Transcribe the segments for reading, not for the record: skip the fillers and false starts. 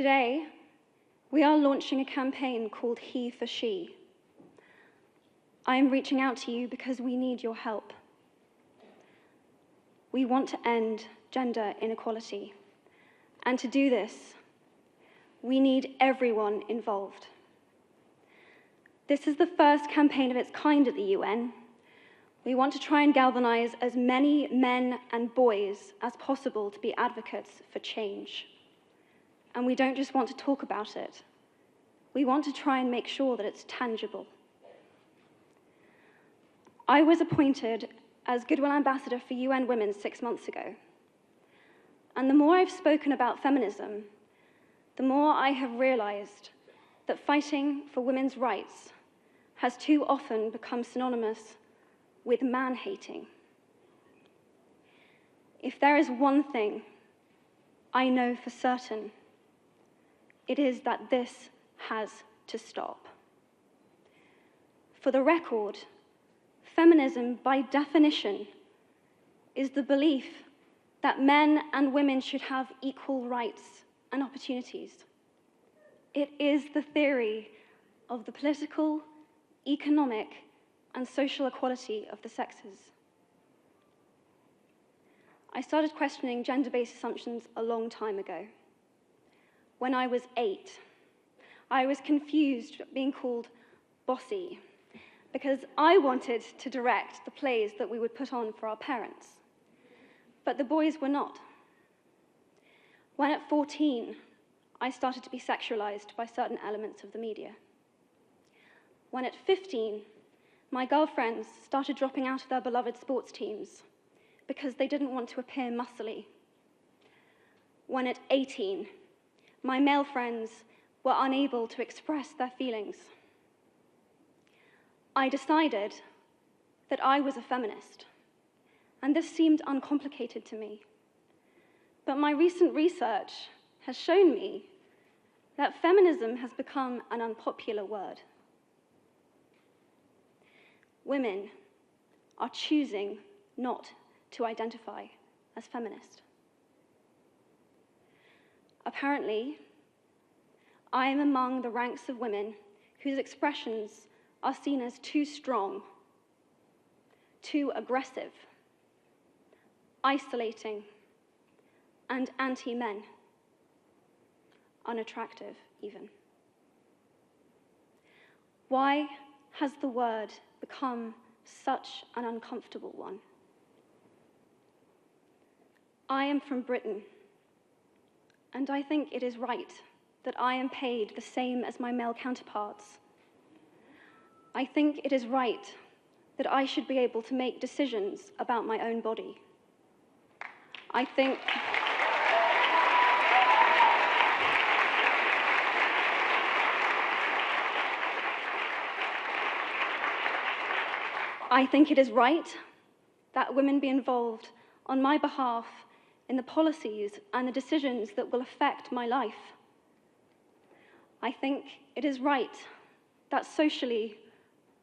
Today, we are launching a campaign called He for She. I am reaching out to you because we need your help. We want to end gender inequality, and to do this, we need everyone involved. This is the first campaign of its kind at the UN. We want to try and galvanize as many men and boys as possible to be advocates for change. And we don't just want to talk about it. We want to try and make sure that it's tangible. I was appointed as Goodwill Ambassador for UN Women 6 months ago. And the more I've spoken about feminism, the more I have realized that fighting for women's rights has too often become synonymous with man-hating. If there is one thing I know for certain, it is that this has to stop. For the record, feminism, by definition, is the belief that men and women should have equal rights and opportunities. It is the theory of the political, economic, and social equality of the sexes. I started questioning gender-based assumptions a long time ago. When I was 8, I was confused being called bossy because I wanted to direct the plays that we would put on for our parents, but the boys were not. When at 14, I started to be sexualized by certain elements of the media. When at 15, my girlfriends started dropping out of their beloved sports teams because they didn't want to appear muscly. When at 18, my male friends were unable to express their feelings. I decided that I was a feminist, and this seemed uncomplicated to me. But my recent research has shown me that feminism has become an unpopular word. Women are choosing not to identify as feminist. Apparently, I am among the ranks of women whose expressions are seen as too strong, too aggressive, isolating, and anti-men, unattractive even. Why has the word become such an uncomfortable one? I am from Britain, and I think it is right that I am paid the same as my male counterparts. I think it is right that I should be able to make decisions about my own body. I think it is right that women be involved on my behalf in the policies and the decisions that will affect my life. I think it is right that socially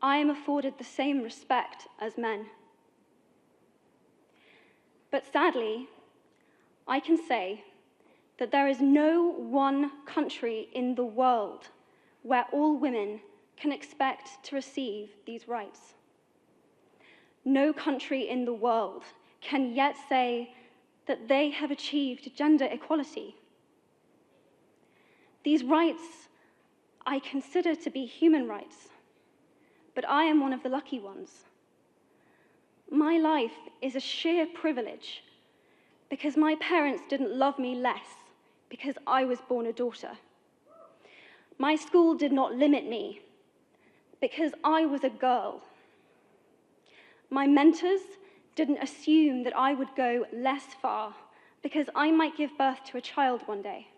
I am afforded the same respect as men. But sadly, I can say that there is no one country in the world where all women can expect to receive these rights. No country in the world can yet say that they have achieved gender equality. These rights I consider to be human rights, but I am one of the lucky ones. My life is a sheer privilege because my parents didn't love me less because I was born a daughter. My school did not limit me because I was a girl. My mentors didn't assume that I would go less far because I might give birth to a child one day.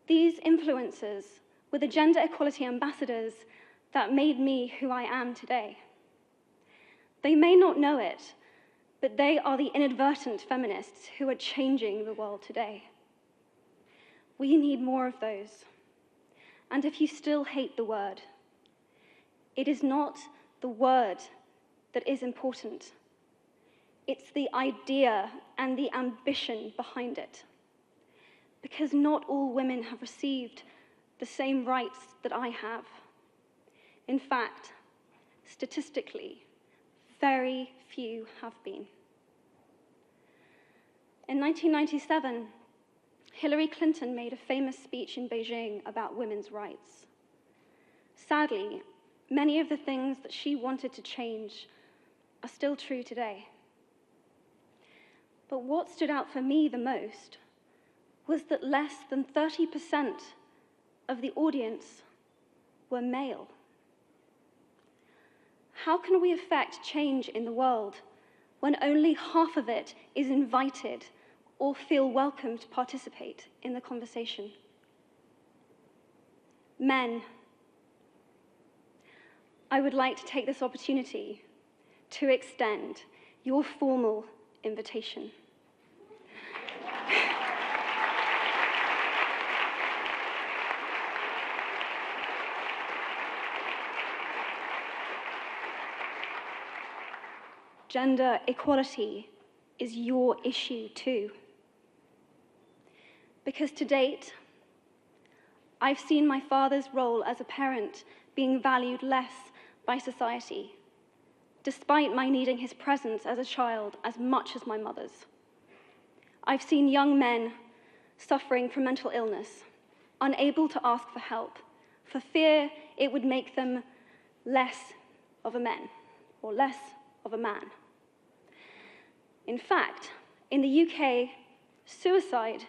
These influences were the gender equality ambassadors that made me who I am today. They may not know it, but they are the inadvertent feminists who are changing the world today. We need more of those. And if you still hate the word, it is not the word that is important. It's the idea and the ambition behind it. because not all women have received the same rights that I have. In fact, statistically, very few have been. In 1997, Hillary Clinton made a famous speech in Beijing about women's rights. Sadly, many of the things that she wanted to change are still true today. But what stood out for me the most was that less than 30% of the audience were male. How can we affect change in the world when only half of it is invited or feel welcome to participate in the conversation? Men, I would like to take this opportunity to extend your formal invitation. Gender equality is your issue too. Because to date, I've seen my father's role as a parent being valued less by society, despite my needing his presence as a child as much as my mother's. I've seen young men suffering from mental illness, unable to ask for help, for fear it would make them less of a man, or less of a man. In fact, in the UK, suicide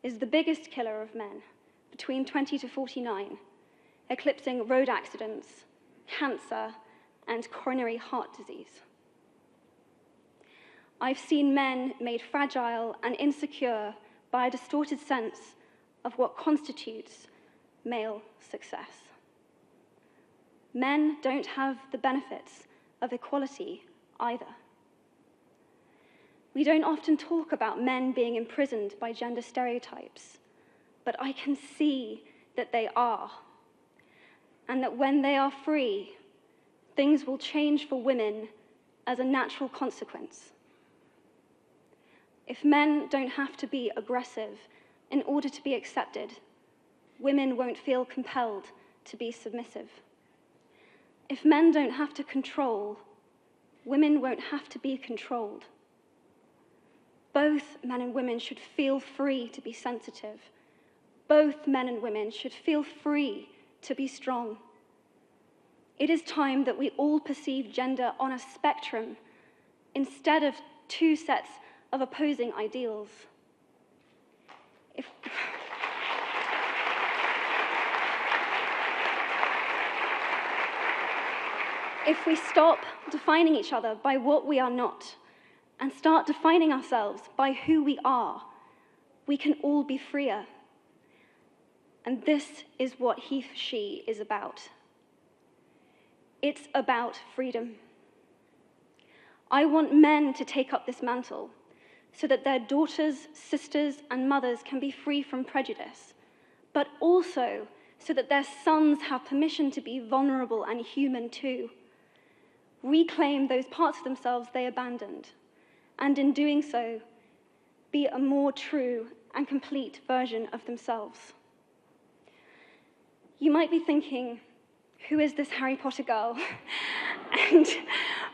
is the biggest killer of men between 20 to 49, eclipsing road accidents, cancer, and coronary heart disease. I've seen men made fragile and insecure by a distorted sense of what constitutes male success. Men don't have the benefits of equality either. We don't often talk about men being imprisoned by gender stereotypes, but I can see that they are, and that when they are free, things will change for women as a natural consequence. If men don't have to be aggressive in order to be accepted, women won't feel compelled to be submissive. If men don't have to control, women won't have to be controlled. Both men and women should feel free to be sensitive. Both men and women should feel free to be strong. It is time that we all perceive gender on a spectrum instead of two sets of opposing ideals. If we stop defining each other by what we are not and start defining ourselves by who we are, we can all be freer. And this is what he, she is about. It's about freedom. I want men to take up this mantle so that their daughters, sisters, and mothers can be free from prejudice, but also so that their sons have permission to be vulnerable and human too. Reclaim those parts of themselves they abandoned, and in doing so, be a more true and complete version of themselves. You might be thinking, who is this Harry Potter girl? And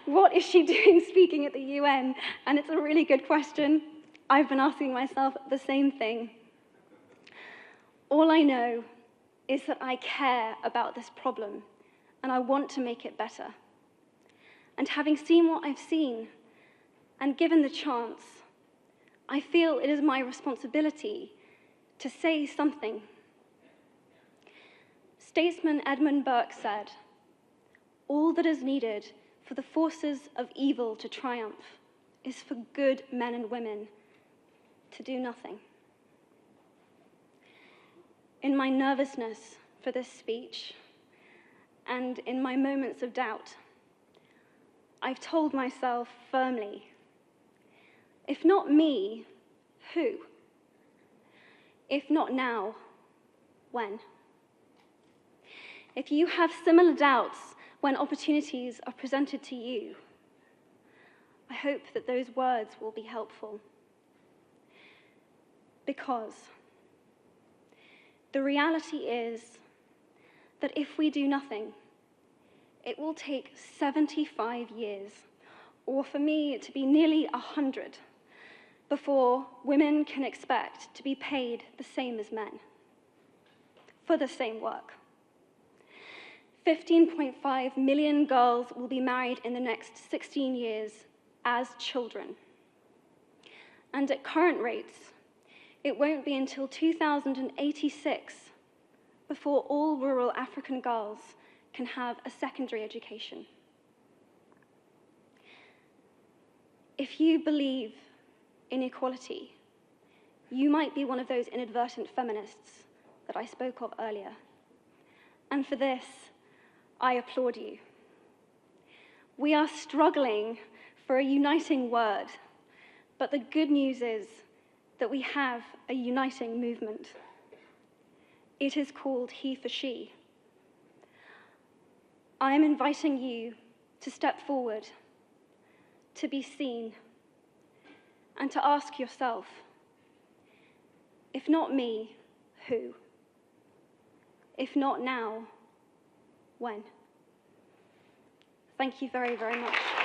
what is she doing speaking at the UN? And it's a really good question. I've been asking myself the same thing. All I know is that I care about this problem, and I want to make it better. And having seen what I've seen, and given the chance, I feel it is my responsibility to say something. Statesman Edmund Burke said, "All that is needed for the forces of evil to triumph is for good men and women to do nothing." In my nervousness for this speech, and in my moments of doubt, I've told myself firmly, if not me, who? If not now, when? If you have similar doubts when opportunities are presented to you, I hope that those words will be helpful. Because The reality is that if we do nothing, it will take 75 years, or for me to be nearly 100, before women can expect to be paid the same as men for the same work. 15.5 million girls will be married in the next 16 years as children. And at current rates, it won't be until 2086 before all rural African girls can have a secondary education. If you believe in equality, you might be one of those inadvertent feminists that I spoke of earlier. And for this, I applaud you. We are struggling for a uniting word, but the good news is that we have a uniting movement. It is called He for She. I am inviting you to step forward, to be seen, and to ask yourself, if not me, who? If not now, when? Thank you very, very much.